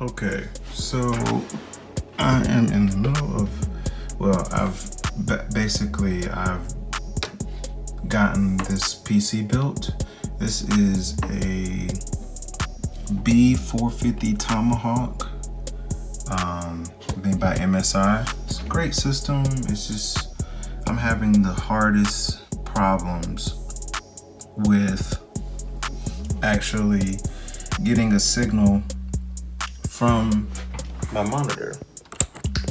Okay, so I am in the middle of, well, I've gotten this PC built. This is a B450 Tomahawk, made by MSI. It's a great system. It's just, I'm having the hardest problems with actually getting a signal from my monitor.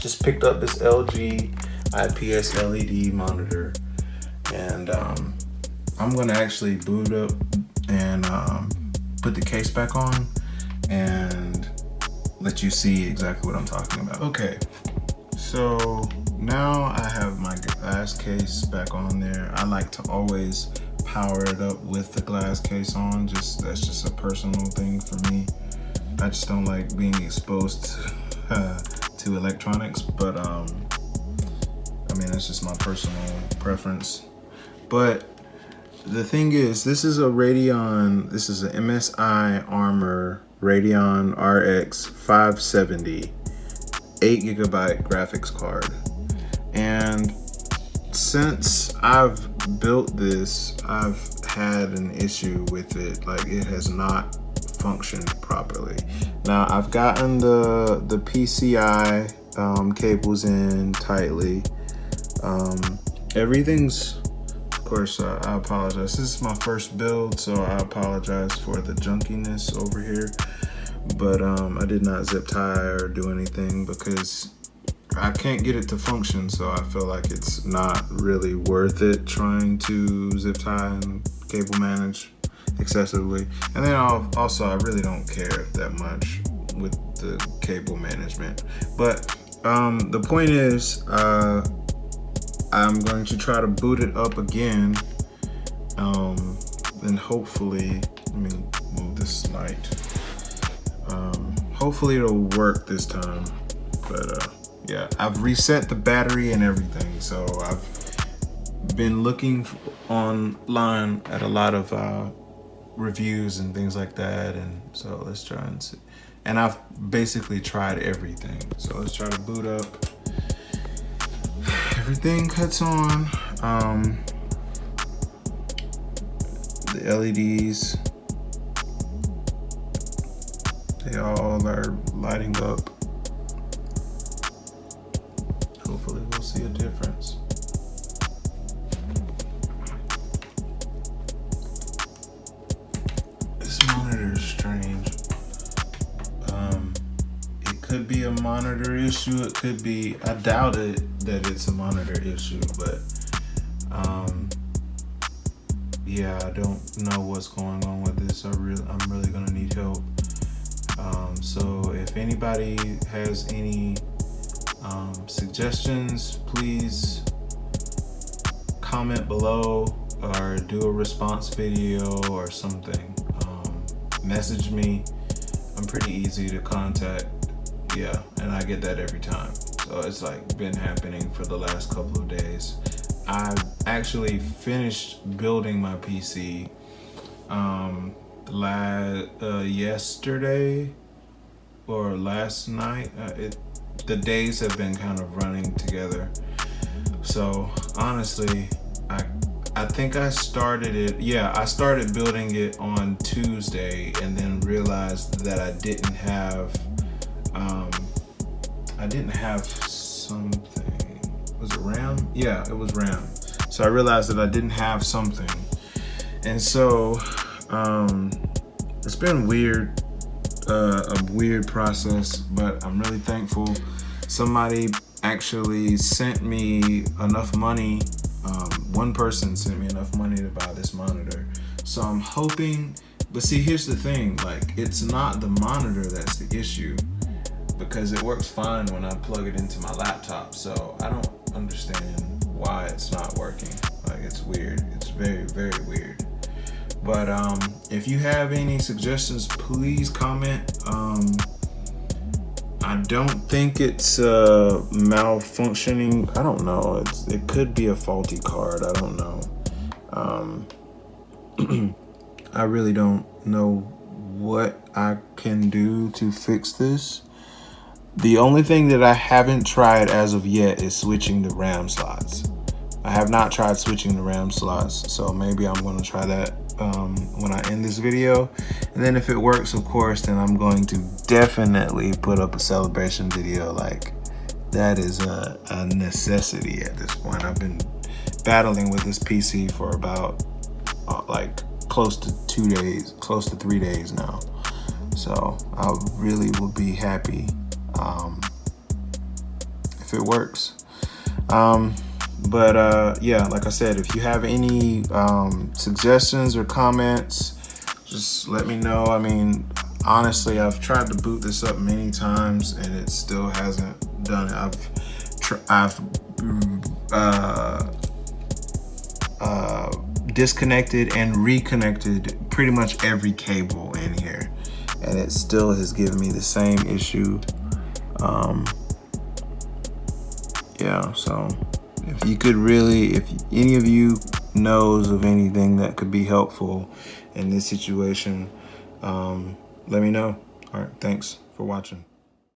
Just picked up this LG IPS LED monitor, and I'm gonna actually boot up and put the case back on and let you see exactly what I'm talking about. Okay, so now I have my glass case back on there. I like to always power it up with the glass case on. That's just a personal thing for me. I just don't like being exposed to electronics, but I mean, that's just my personal preference. But the thing is, this is a Radeon, this is an MSI Armor Radeon RX 570 8GB graphics card. And since I've built this, I've had an issue with it. Like, it has not functioned properly. Now, I've gotten the PCI cables in tightly. Everything's, of course, I apologize. This is my first build, so I apologize for the junkiness over here. But I did not zip tie or do anything because I can't get it to function, so I feel like it's not really worth it trying to zip tie and cable manage excessively. And then also, I really don't care that much with the cable management. But the point is, I'm going to try to boot it up again, and hopefully, let me move this light. Hopefully it'll work this time. But yeah, I've reset the battery and everything, so I've been looking online at a lot of reviews and things like that, and so let's try and see. And I've basically tried everything, so let's try to boot up. Everything cuts on. The LEDs, they all are lighting up. Hopefully we'll see a difference. This monitor is strange. It could be a monitor issue. It could be, I doubt it that it's a monitor issue, but yeah, I don't know what's going on with this. I'm really gonna need help. So if anybody has any suggestions, please comment below or do a response video or something. Message me. I'm pretty easy to contact. Yeah, and I get that every time. So it's like been happening for the last couple of days. I actually finished building my PC yesterday or last night. The days have been kind of running together. So honestly, I think I started it. Yeah, I started building it on Tuesday and then realized that I didn't have something. Was it RAM? Yeah, it was RAM. So I realized that I didn't have something. And so it's been weird, a weird process, but I'm really thankful. Somebody actually sent me enough money. One person sent me enough money to buy this monitor. So I'm hoping, but see, here's the thing, like, it's not the monitor that's the issue, because it works fine when I plug it into my laptop. So I don't understand why it's not working. Like, it's weird. It's very, very weird. But if you have any suggestions, please comment. I don't think it's malfunctioning. I don't know. It could be a faulty card. I don't know. I really don't know what I can do to fix this. The only thing that I haven't tried as of yet is switching the RAM slots. I have not tried switching the RAM slots, so maybe I'm going to try that when I end this video. And then if it works, of course, then I'm going to definitely put up a celebration video. Like, that is a necessity at this point. I've been battling with this PC for about like close to 2 days, close to 3 days now. So I really will be happy if it works. Yeah, like I said, if you have any suggestions or comments, just let me know. I mean, honestly, I've tried to boot this up many times and it still hasn't done it. I've disconnected and reconnected pretty much every cable in here, and it still has given me the same issue. Yeah, so if you could really, if any of you knows of anything that could be helpful in this situation, let me know. All right, thanks for watching.